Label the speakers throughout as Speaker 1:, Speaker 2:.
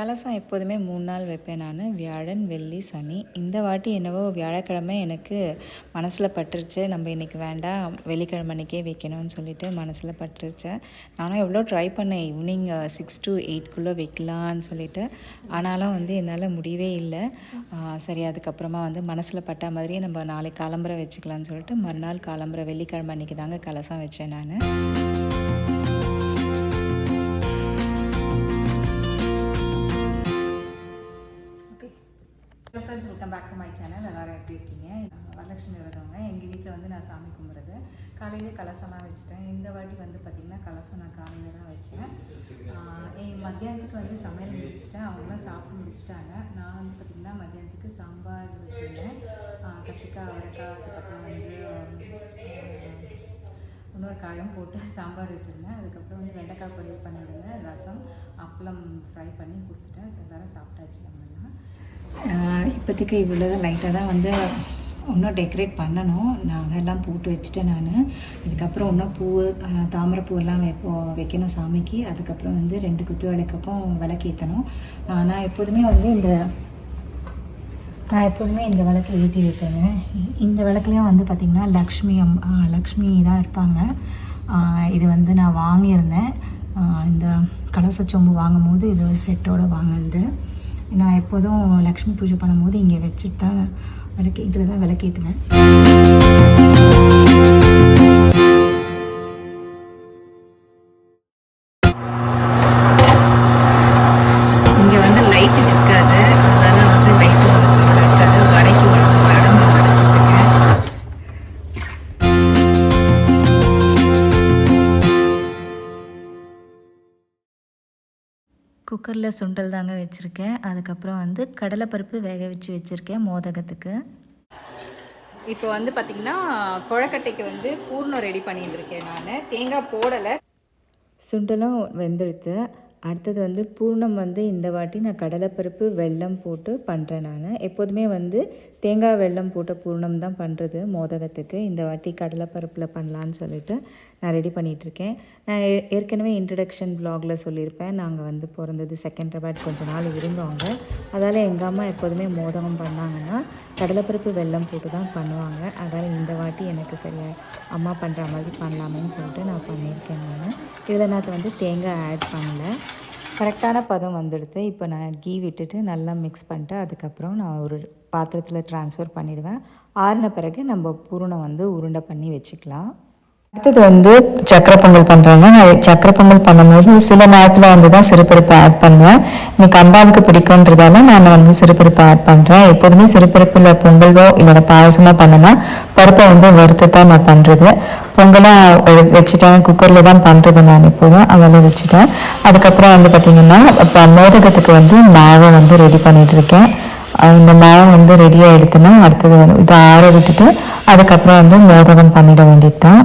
Speaker 1: கலசம் எப்போதுமே 3 நாள் வைப்பேன் நான். வியாழன், வெள்ளி, சனி. இந்த வாட்டி என்னவோ வியாழக்கிழமை எனக்கு மனசில் பட்டுருச்சு, நம்ம இன்றைக்கி வேண்டாம் வெள்ளிக்கிழமை அன்றைக்கே வைக்கணும்னு சொல்லிட்டு மனசில் பட்டுருச்சு. நானும் எவ்வளோ ட்ரை பண்ணேன் ஈவினிங் 6 to 8 வைக்கலான்னு சொல்லிட்டு. ஆனாலும் என்னால் முடியவே இல்லை. சரி, அதுக்கப்புறமா மனசில் பட்ட மாதிரியே நம்ம நாளைக்கு காலம்பரை வச்சுக்கலான்னு சொல்லிட்டு மறுநாள் காலம்பரை வெள்ளிக்கிழமை அன்றைக்கி தாங்க கலசம் வச்சேன் நான். Friends, welcome back to my channel. எல்லோரும் எப்படி இருக்கீங்க? வரலட்சுமி விரதவங்க. எங்கள் வீட்டில் நான் சாமி கும்பிட்றது காலையிலே கலசம்லாம் வச்சுட்டேன். இந்த வாட்டி பார்த்திங்கன்னா கலசம் நான் காலையில் தான் வச்சேன். மத்தியானத்துக்கு சமையல் முடிச்சுட்டேன். அவங்களாம் சாப்பிட்டு முடிச்சுட்டாங்க. நான் பார்த்திங்கன்னா மத்தியானத்துக்கு சாம்பார் வச்சுருந்தேன். கத்திரிக்காய், அவரைக்காய், அதுக்கப்புறம் இன்னொரு காயம் போட்டு சாம்பார் வச்சுருந்தேன். அதுக்கப்புறம் வெண்டைக்காய் பொரியல் பண்ணிவிடுங்க, ரசம், அப்பளம் ஃப்ரை பண்ணி கொடுத்துட்டேன். எல்லாரும் சாப்பிட்டாச்சு. நம்மலாம் இப்போதைக்கு இவ்வளோ தான். லைட்டாக தான் இன்னும் டெக்கரேட் பண்ணணும். நகையெல்லாம் போட்டு வச்சுட்டேன் நான். இதுக்கப்புறம் இன்னும் பூ, தாமரைப்பூவெல்லாம் வைக்கணும் சாமிக்கு. அதுக்கப்புறம் 2 குத்து விளக்குக்கும் விளக்கேற்றணும். நான் எப்போதுமே இந்த விளக்கு ஏற்றி வைப்பேங்க. இந்த விளக்குலேயும் பார்த்திங்கன்னா லக்ஷ்மி தான் இருப்பாங்க. இது நான் வாங்கியிருந்தேன். இந்த கலச சொம்பு வாங்கும் போது இது செட்டோடு வாங்கினது. நான் எப்போதும் லக்ஷ்மி பூஜை பண்ணும்போது இங்கே வச்சுட்டு தான் இதில் தான் விளக்கேற்றுவேன். இங்கே லைட் இருக்காது, அதனால் லைட்டு இருக்காது. வடைக்கு உடம்பு வடைச்சிட்ருக்கேன். குக்கரில் சுண்டல் தாங்க வச்சுருக்கேன். அதுக்கப்புறம் கடலைப்பருப்பு வேக வச்சு வச்சுருக்கேன் மோதகத்துக்கு. இப்போ பார்த்திங்கன்னா கொழக்கட்டைக்கு பூர்ணம் ரெடி பண்ணிட்டுருக்கேன் நான். தேங்காய் போடலை, சுண்டலும் வெந்தெடுத்து. அடுத்தது பூர்ணம் இந்த வாட்டி நான் கடலைப்பருப்பு வெல்லம் போட்டு பண்ணுறேன் நான். எப்போதுமே தேங்காய் வெல்லம் போட்ட பூர்ணம் தான் பண்ணுறது மோதகத்துக்கு. இந்த வாட்டி கடலைப்பருப்பில் பண்ணலான்னு சொல்லிட்டு நான் ரெடி பண்ணிகிட்ருக்கேன். நான் ஏற்கனவே இன்ட்ரடக்ஷன் வ்ளாகில் சொல்லியிருப்பேன். நாங்கள் பிறந்தது செகண்டராபாத் கொஞ்ச நாள் இருந்தவங்க. அதால் எங்கள் அம்மா எப்போதுமே மோதகம் பண்ணாங்கன்னா கடலைப்பருப்பு வெல்லம் போட்டு தான் பண்ணுவாங்க. அதால் இந்த வாட்டி எனக்கு சரியாக அம்மா பண்ணுற மாதிரி பண்ணலாமேன்னு சொல்லிட்டு நான் பண்ணியிருக்கேன் நான். இதில் நான் தேங்காய் ஆட் பண்ணல. கரெக்டான பதம் வந்துடுது. இப்போ நான் கீ விட்டுட்டு நல்லா மிக்ஸ் பண்ணிட்டு அதுக்கப்புறம் நான் ஒரு பாத்திரத்தில் ட்ரான்ஸ்ஃபர் பண்ணிவிடுவேன். ஆறின பிறகு நம்ம பூரணம் உருண்டை பண்ணி வச்சுக்கலாம். அடுத்தது சக்கரை பொங்கல் பண்ணுறாங்க. நான் சக்கரை பொங்கல் பண்ணும்போது சில நேரத்தில் தான் சிறுபருப்பு ஆட் பண்ணுவேன். எனக்கு அம்பாவுக்கு பிடிக்குன்றதால நான் சிறுபருப்பு ஆட் பண்ணுறேன். எப்போதுமே சிறுபருப்பில் பொங்கலோ இல்லை பாயசமோ பண்ணனா பருப்பை வறுத்து தான் நான் பண்ணுறது. பொங்கலாக வச்சுட்டேன், குக்கரில் தான் பண்ணுறது நான் எப்போதும். அதெல்லாம் வச்சுட்டேன். அதுக்கப்புறம் பார்த்திங்கன்னா இப்போ மோதகத்துக்கு மாவை ரெடி பண்ணிகிட்டு இருக்கேன். இந்த மாவை ரெடியாக எடுத்துனா அடுத்தது இதை ஆற விட்டுட்டு அதுக்கப்புறம் மோதகம் பண்ணிட வேண்டியது தான்.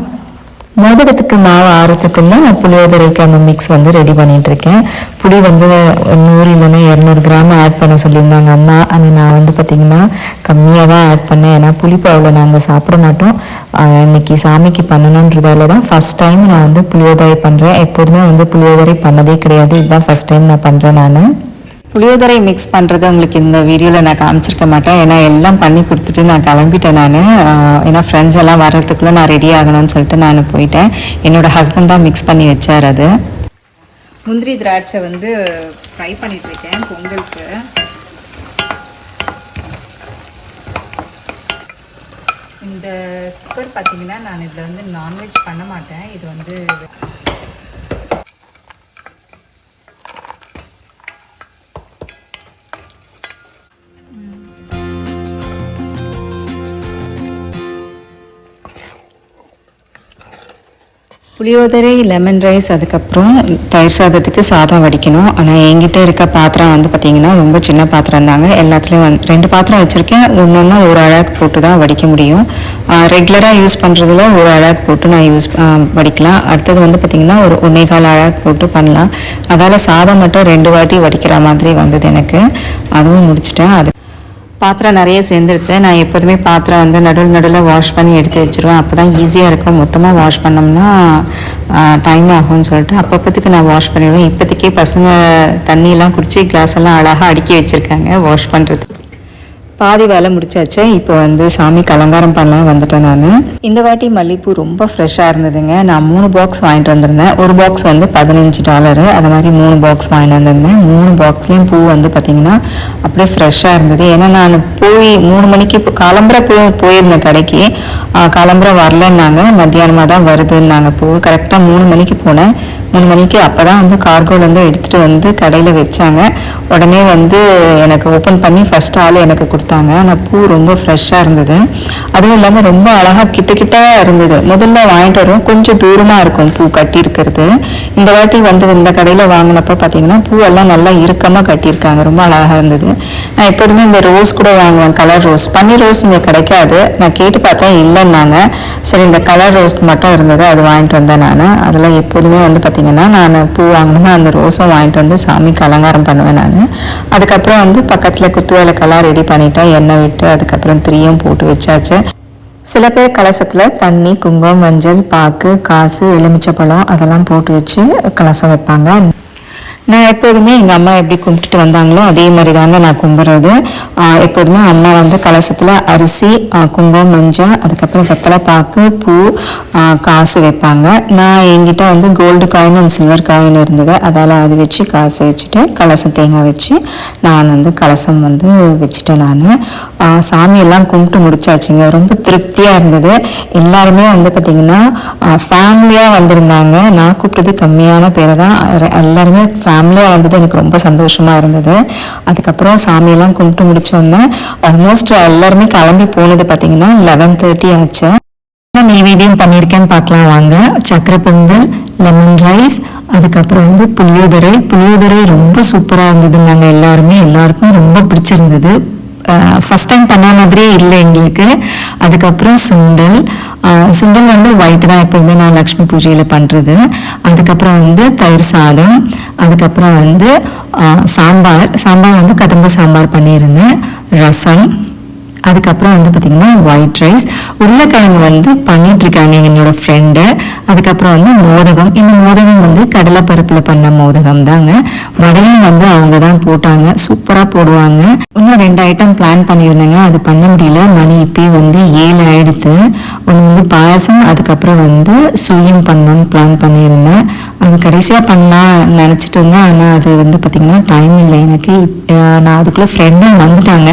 Speaker 1: மோதகத்துக்கு மாவு ஆறத்துக்குள்ளே நான் புளியோதரைக்கு அந்த மிக்ஸ் ரெடி பண்ணிகிட்ருக்கேன். புளி 100 இல்லைன்னா 200 கிராம் ஆட் பண்ண சொல்லியிருந்தாங்க அம்மா. ஆனால் நான் பார்த்திங்கன்னா கம்மியாக தான் ஆட் பண்ணேன். ஏன்னா புளிப்பு அவ்வளோ நாங்கள் சாப்பிட மாட்டோம். இன்றைக்கி சாமிக்கு பண்ணணுன்றதால தான் ஃபஸ்ட் டைம் நான் புளியோதரை பண்ணுறேன். எப்போதுமே புளியோதரை பண்ணதே கிடையாது. இதுதான் ஃபஸ்ட் டைம் நான் பண்ணுறேன் நான். புளியோதரை மிக்ஸ் பண்ணுறது உங்களுக்கு இந்த வீடியோவில் நான் காமிச்சிருக்க மாட்டேன். ஏன்னா எல்லாம் பண்ணி கொடுத்துட்டு நான் கிளம்பிட்டேன் நான். ஏன்னா ஃப்ரெண்ட்ஸ் எல்லாம் வர்றதுக்குள்ளே நான் ரெடி ஆகணும்னு சொல்லிட்டு நான் போயிட்டேன். என்னோடய ஹஸ்பண்ட் தான் மிக்ஸ் பண்ணி வச்சார். அது முந்திரி திராட்சை ஃப்ரை பண்ணிகிட்ருக்கேன் பொங்கலுக்கு. இந்த குக்கர் பார்த்திங்கன்னா நான் இதில் நான்வெஜ் பண்ண மாட்டேன். இது புளியோதரை, லெமன் ரைஸ், அதுக்கப்புறம் தயிர் சாதத்துக்கு சாதம் வடிக்கணும். ஆனால் என்கிட்ட இருக்க பாத்திரம் பார்த்திங்கன்னா ரொம்ப சின்ன பாத்திரம் தாங்க. எல்லாத்துலேயும் 2 பாத்திரம் வச்சுருக்கேன். ஒன்று ஒரு அழகு போட்டு தான் வடிக்க முடியும். ரெகுலராக யூஸ் பண்ணுறதுல ஒரு அழகு போட்டு நான் வடிக்கலாம். அடுத்தது பார்த்திங்கன்னா ஒரு 1.25 அழகு போட்டு பண்ணலாம். அதால் சாதம் மட்டும் 2 வாட்டி வடிக்கிற மாதிரி வந்தது எனக்கு. அதுவும் முடிச்சிட்டேன். பாத்திரம் நிறைய சேர்ந்துருக்கு. நான் எப்போதுமே பாத்திரம் வந்து நடுவில் வாஷ் பண்ணி எடுத்து வச்சுருவேன். அப்போ தான் ஈஸியாக இருக்கும். மொத்தமாக வாஷ் பண்ணோம்னா டைம் ஆகும்னு சொல்லிட்டு அப்பப்போத்துக்கு நான் வாஷ் பண்ணிவிடுவேன். இப்போதைக்கே பசங்க தண்ணியெல்லாம் குடித்து கிளாஸ் எல்லாம் அழகாக அடுக்கி வச்சுருக்காங்க வாஷ் பண்ணுறது. பாதி வேலை முடிச்சாச்சு. இப்போ வந்து சாமிக்கு அலங்காரம் பண்ண வந்துட்டேன் நான். இந்த வாட்டி மல்லிகைப்பூ ரொம்ப ஃப்ரெஷ்ஷாக இருந்ததுங்க. நான் 3 பாக்ஸ் வாங்கிட்டு வந்திருந்தேன். ஒரு பாக்ஸ் வந்து $15. அது மாதிரி 3 பாக்ஸ் வாங்கிட்டு வந்திருந்தேன். 3 பாக்ஸ்லேயும் பூ வந்து பார்த்திங்கன்னா அப்படியே ஃப்ரெஷ்ஷாக இருந்தது. ஏன்னா நான் போய் 3 மணிக்கு காலம்பரை போயிருந்தேன் கடைக்கு. காலம்பரை வரலன்னாங்க, மத்தியானமாக தான் வருதுன்னாங்க. கரெக்டாக 3 மணிக்கு போனேன். 3 மணிக்கு அப்போ தான் வந்து கார்கோலேருந்து எடுத்துகிட்டு வந்து கடையில் வச்சாங்க. உடனே வந்து எனக்கு ஓப்பன் பண்ணி ஃபஸ்ட் ஆள் எனக்கு கொடுத்தாங்க. ஆனால் பூ ரொம்ப ஃப்ரெஷ்ஷாக இருந்தது. அதுவும் இல்லாமல் ரொம்ப அழகாக கிட்ட இருந்தது. முதல்ல வாங்கிட்டு வரும் கொஞ்சம் தூரமாக இருக்கும் பூ கட்டி இருக்கிறது. இந்த வாட்டி வந்து இந்த கடையில் வாங்கினப்போ பார்த்தீங்கன்னா பூவெல்லாம் நல்லா இறுக்கமாக கட்டியிருக்காங்க. ரொம்ப அழகாக இருந்தது. நான் எப்போதுமே இந்த ரோஸ் கூட வாங்குவேன், கலர் ரோஸ். பன்னீர் ரோஸ் இங்கே கிடைக்காது. நான் கேட்டு பார்த்தேன், இல்லைன்னாங்க. சரி, இந்த கலர் ரோஸ் மட்டும் இருந்தது, அது வாங்கிட்டு வந்தேன் நான். அதில் எப்போதுமே வந்து பார்த்தீங்கன்னா நான் பூ வாங்கினா அந்த ரோஸும் வாங்கிட்டு வந்து சாமிக்கு அலங்காரம் பண்ணுவேன் நான். அதுக்கப்புறம் வந்து பக்கத்தில் குத்துவிளக்கெல்லாம் ரெடி பண்ணிட்டேன், எண்ணெய் விட்டு. அதுக்கப்புறம் திரியும் போட்டு வச்சாச்சு. சில பேர் கலசத்தில் தண்ணி, குங்குமம், மஞ்சள், பாக்கு, காசு, எலுமிச்சப்பழம் அதெல்லாம் போட்டு வச்சு கலசம் வைப்பாங்க. நான் எப்போதுமே எங்கள் அம்மா எப்படி கும்பிட்டுட்டு வந்தாங்களோ அதே மாதிரி தாங்க நான் கும்பிட்றது. எப்போதுமே அம்மா வந்து கலசத்தில் அரிசி, குங்குமம், மஞ்சள், அதுக்கப்புறம் வெத்தலை பாக்கு, பூ, காசு வைப்பாங்க. நான் என்கிட்ட வந்து gold coin and silver coin இருந்தது. அதால் அது வச்சு காசு வச்சுட்டு கலசம் தேங்காய் வச்சு நான் வந்து கலசம் வந்து வச்சுட்டேன் நான். சாமியெல்லாம் கும்பிட்டு முடிச்சாச்சுங்க. ரொம்ப திருப்தியாக இருந்தது. எல்லாருமே வந்து பார்த்திங்கன்னா ஃபேமிலியாக வந்திருந்தாங்க. நான் கூப்பிட்டது கம்மியான பேரை தான். எல்லாருமே ஃபேமிலியாக வந்தது எனக்கு ரொம்ப சந்தோஷமாக இருந்தது. அதுக்கப்புறம் சாமியெல்லாம் கும்பிட்டு முடித்தோன்னே ஆல்மோஸ்ட் எல்லாருமே கிளம்பி போனது பார்த்திங்கன்னா 11:30 ஆச்சு. நெய்வேத்தியம் பண்ணியிருக்கேன்னு பார்க்கலாம் வாங்க. சக்கரை பொங்கல், லெமன் ரைஸ், அதுக்கப்புறம் வந்து புளியோதரை ரொம்ப சூப்பராக இருந்தது. நாங்கள் எல்லாருக்கும் ரொம்ப பிடிச்சிருந்தது. ஃபஸ்ட் டைம் பண்ண மாதிரியே இல்லை எங்களுக்கு. அதுக்கப்புறம் சுண்டல் வந்து ஒயிட் தான் எப்போதுமே நான் லக்ஷ்மி பூஜையில் பண்ணுறது. அதுக்கப்புறம் வந்து தயிர் சாதம், அதுக்கப்புறம் வந்து சாம்பார் வந்து கதம்ப சாம்பார் பண்ணியிருந்தேன், ரசம், அதுக்கப்புறம் வந்து பார்த்திங்கன்னா ஒயிட் ரைஸ், உருளைக்கிழங்கு வந்து பண்ணிகிட்ருக்காங்க என்னோடய ஃப்ரெண்டு. அதுக்கப்புறம் வந்து மோதகம். இந்த மோதகம் வந்து கடலைப்பருப்பில் பண்ண மோதகம் தாங்க. வடையும் வந்து அவங்க தான் போட்டாங்க, சூப்பராக போடுவாங்க. இன்னும் 2 ஐட்டம் பிளான் பண்ணியிருந்தேங்க, அது பண்ண முடியல. மணி இப்போயே வந்து 7 ஆகிடுது. ஒன்று வந்து பாயசம், அதுக்கப்புறம் வந்து சுயம் பண்ணணும்னு பிளான் பண்ணியிருந்தேன். அது கடைசியாக பண்ணலாம் நினச்சிட்டு இருந்தேன். ஆனால் அது வந்து பார்த்திங்கன்னா டைம் இல்லை எனக்கு. நான் அதுக்குள்ளே ஃப்ரெண்டும் வந்துட்டாங்க.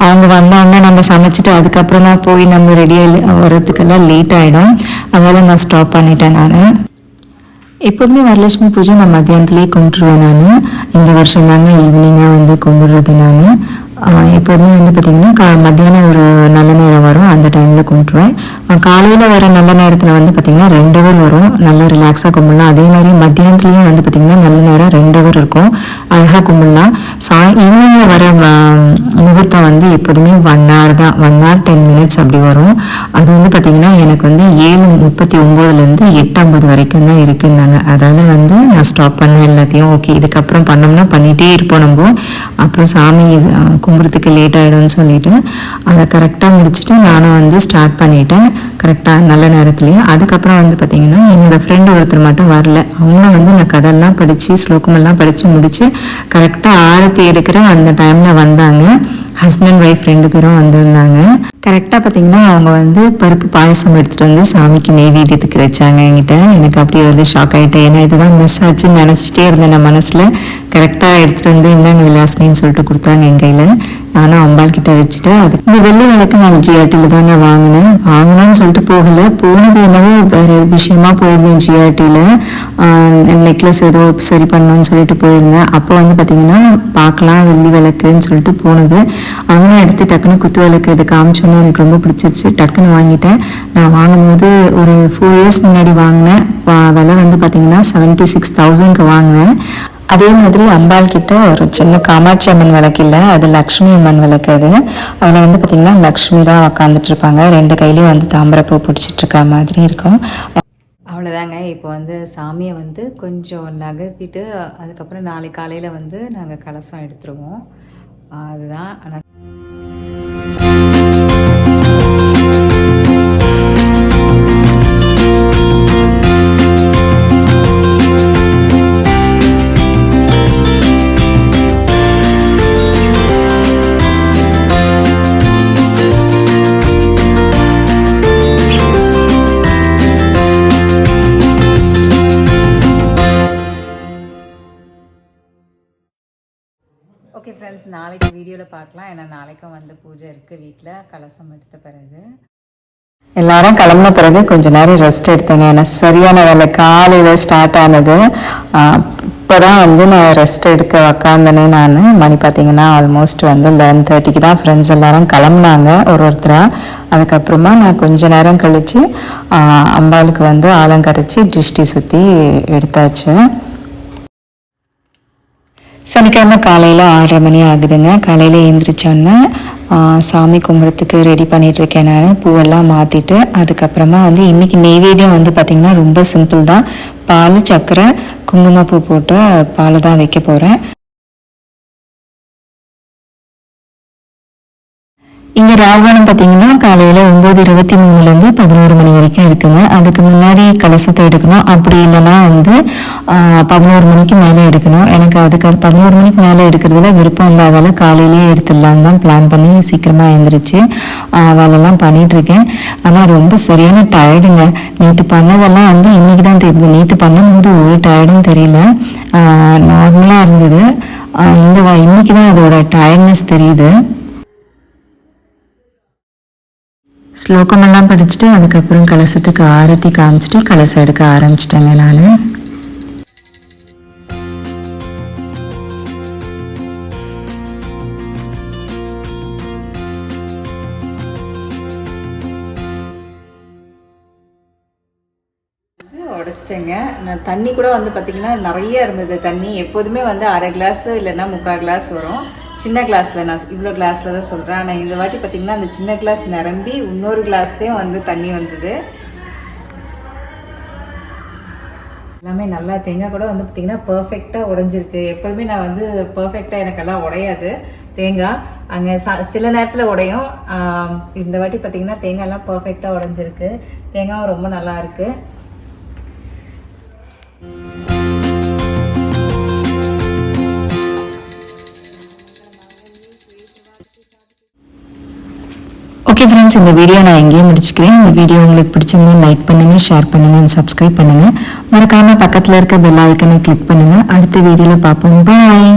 Speaker 1: அவங்க வந்தாங்க, நம்ம சமைச்சிட்டு அதுக்கப்புறம் தான் போய் நம்ம ரெடியாக வர்றதுக்கெல்லாம் லேட் ஆகிடும். அதனால் நான் ஸ்டாப் பண்ணிட்டேன் நான். எப்போதுமே வரலட்சுமி பூஜை நான் மத்தியானத்துலேயே கும்பிட்டுருவேன் நான். இந்த வருஷம் தாங்க ஈவினிங்காக வந்து கும்பிட்றது நான். எப்போதுமே வந்து பார்த்திங்கன்னா மத்தியானம் ஒரு நல்ல நேரம் வரும், அந்த டைமில் கும்பிட்டுருவேன். காலையில் வர நல்ல நேரத்தில் வந்து பார்த்திங்கன்னா 2 ஹவர் வரும், நல்லா ரிலாக்ஸாக கும்பிடலாம். அதே மாதிரி மத்தியானத்துலேயும் வந்து பார்த்திங்கன்னா நல்ல நேரம் 2 ஹவர் இருக்கும், அழகாக கும்பிடலாம். ஈவினிங்கில் வர முகூர்த்தம் வந்து எப்போதுமே 1 hour தான், 1 hour 10 minutes அப்படி வரும். அது வந்து பார்த்திங்கன்னா எனக்கு வந்து 7:39 8:50 வரைக்கும் தான் இருக்குன்னாங்க. அதால் வந்து நான் ஸ்டாப் பண்ணேன் எல்லாத்தையும். ஓகே, இதுக்கப்புறம் பண்ணோம்னா பண்ணிகிட்டே இருப்போம் நம்ம. அப்புறம் சாமி கும்பிட்றதுக்கு லேட் ஆகிடும்னு சொல்லிட்டு அதை கரெக்டாக முடிச்சுட்டு நானும் வந்து ஸ்டார்ட் பண்ணிட்டேன் கரெக்டாக நல்ல நேரத்துலேயே. அதுக்கப்புறம் வந்து பார்த்திங்கன்னா என்னோடய ஃப்ரெண்டு ஒருத்தர் மட்டும் வரல. அவங்களும் வந்து நான் கதையெல்லாம் படித்து ஸ்லோகமெல்லாம் படித்து முடித்து கரெக்டாக ஆரத்தி எடுக்கிற அந்த டைமில் வந்தாங்க. ஹஸ்பண்ட் ஒய்ஃப் 2 பேரும் வந்திருந்தாங்க. கரெக்டாக பார்த்திங்கன்னா அவங்க வந்து பருப்பு பாயசம் எடுத்துகிட்டு வந்து சாமிக்கு நெய்வேத்தியத்துக்கு வச்சாங்க என்கிட்ட. எனக்கு அப்படியே வந்து ஷாக் ஆகிட்டேன். ஏன்னா இதுதான் மிஸ் ஆச்சுன்னு நினச்சிட்டே இருந்தேன் நான் மனசில். கரெக்டாக எடுத்துகிட்டு வந்து இந்தாங்க விலாசினின்னு சொல்லிட்டு கொடுத்தாங்க என் கையில். நானும் அம்பாள் கிட்ட வச்சுட்டேன். அது இந்த வெள்ளி விளக்கு நான் ஜிஆர்டியில் தாங்க வாங்கினேன்னு சொல்லிட்டு போனது என்னவோ வேறு விஷயமா போயிருந்தேன். ஜிஆர்டியில் நெக்லஸ் ஏதோ சரி பண்ணணும்னு சொல்லிட்டு போயிருந்தேன். அப்போ வந்து பார்த்திங்கன்னா பார்க்கலாம் வெள்ளி விளக்குன்னு சொல்லிட்டு போனது. அவங்க எடுத்து டக்குன்னு குத்து விளக்கு இது காமிச்சோன்னே எனக்கு ரொம்ப பிடிச்சிருச்சு, டக்குன்னு வாங்கிட்டேன். நான் வாங்கும்போது ஒரு 4 years முன்னாடி வாங்கினேன். விலை வந்து பார்த்திங்கன்னா 76,000க்கு வாங்கினேன். அதே மாதிரி அம்பாள் கிட்ட ஒரு சின்ன காமாட்சி அம்மன் விளக்கு இல்லை, அது லக்ஷ்மி அம்மன் விளக்கு. அதில் வந்து பார்த்திங்கன்னா லக்ஷ்மி தான் உக்காந்துட்டு இருப்பாங்க. 2 கையிலையும் வந்து தாமரைப்பூ பிடிச்சிட்டு இருக்க மாதிரி இருக்கும். அவ்வளோதாங்க. இப்போ வந்து சாமியை வந்து கொஞ்சம் நகர்த்திட்டு அதுக்கப்புறம் நாளைக்கு காலையில் வந்து நாங்கள் கலசம் எடுத்துருவோம். அதுதான். ஆனால் ஃப்ரெண்ட்ஸ், நாளைக்கு வீடியோவில் பார்க்கலாம். ஏன்னா நாளைக்கும் வந்து பூஜை இருக்குது வீட்டில், கலசம் எடுத்த பிறகு. எல்லாரும் கிளம்புன பிறகு கொஞ்ச நேரம் ரெஸ்ட் எடுத்தேங்க. ஏன்னா சரியான வேலை காலையில் ஸ்டார்ட் ஆனது. இப்போ தான் வந்து நான் ரெஸ்ட் எடுக்க உக்காந்தனே. நான் மணி பார்த்தீங்கன்னா ஆல்மோஸ்ட் வந்து 11:30க்கு தான் ஃப்ரெண்ட்ஸ் எல்லாரும் கிளம்புனாங்க ஒருத்தராக. அதுக்கப்புறமா நான் கொஞ்ச நேரம் கழித்து அம்பாளுக்கு வந்து ஆலங்கரைச்சி திருஷ்டி சுற்றி எடுத்தாச்சு. சனிக்கிழமை காலையில் 6:30 மணி ஆகுதுங்க. காலையில் எழுந்திரிச்சோன்னே சாமி கும்பிட்றதுக்கு ரெடி பண்ணிகிட்ருக்கேன். நான் பூவெல்லாம் மாற்றிட்டு அதுக்கப்புறமா வந்து இன்றைக்கி நெய்வேத்தியம் வந்து பார்த்திங்கன்னா ரொம்ப சிம்பிள் தான். பால், சர்க்கரை, குங்குமப்பூ போட்டு பால் தான் வைக்க போகிறேன். இங்கே ராகுகாலம் பார்த்தீங்கன்னா காலையில் 9:23 11 மணி வரைக்கும் இருக்குங்க. அதுக்கு முன்னாடி கலசத்தை எடுக்கணும். அப்படி இல்லைன்னா வந்து 11 மணிக்கு மேலே எடுக்கணும். எனக்கு அதுக்கு 11 மணிக்கு மேலே எடுக்கிறதுல விருப்பம் இல்லாதால காலையிலேயே எடுத்துடலான்னு தான் பிளான் பண்ணி சீக்கிரமாக எழுந்திரிச்சு வேலையெல்லாம் பண்ணிகிட்ருக்கேன். ஆனால் ரொம்ப சரியான டயர்டுங்க. நேற்று பண்ணதெல்லாம் வந்து இன்றைக்கி தான் தெரியுது. நேற்று பண்ணும்போது ஒரு டயர்டும் தெரியல, நார்மலாக இருந்தது. இன்னைக்கு தான் அதோட டயர்ட்னஸ் தெரியுது. ஸ்லோகமெல்லாம் படிச்சுட்டு அதுக்கப்புறம் கலசத்துக்கு ஆரத்தி காமிச்சிட்டு கலசம் எடுக்க ஆரம்பிச்சிட்டேங்க நான். உடைச்சிட்டேங்க. நான் தண்ணி கூட வந்து பார்த்திங்கன்னா நிறைய இருந்தது. தண்ணி எப்போதுமே வந்து 1/2 கிளாஸ் இல்லைன்னா 3/4 கிளாஸ் வரும். சின்ன கிளாஸில் நான் இவ்வளோ கிளாஸில் தான் சொல்கிறேன். ஆனால் இந்த வாட்டி பார்த்திங்கன்னா அந்த சின்ன கிளாஸ் நிரம்பி இன்னொரு கிளாஸ்லேயும் வந்து தண்ணி வந்தது. எல்லாமே நல்லா தேங்காய் கூட வந்து பார்த்திங்கன்னா பர்ஃபெக்டாக உடைஞ்சிருக்கு. எப்போதுமே நான் வந்து பர்ஃபெக்டாக எனக்கெல்லாம் உடையாது தேங்காய். அங்கே சில நேரத்தில் உடையும். இந்த வாட்டி பார்த்திங்கன்னா தேங்காயெல்லாம் பர்ஃபெக்டாக உடைஞ்சிருக்கு. தேங்காயும் ரொம்ப நல்லா இருக்குது. ஓகே ஃப்ரெண்ட்ஸ், இந்த வீடியோ நான் எங்கேயும் முடிச்சுக்கிறேன். இந்த வீடியோ உங்களுக்கு பிடிச்சிருந்தா லைக் பண்ணுங்கள், ஷேர் பண்ணுங்கள், சப்ஸ்கிரைப் பண்ணுங்கள். மறக்காமல் பக்கத்தில் இருக்க பெல் ஐக்கனை கிளிக் பண்ணுங்கள். அடுத்த வீடியோவில் பார்ப்போம். பாய்.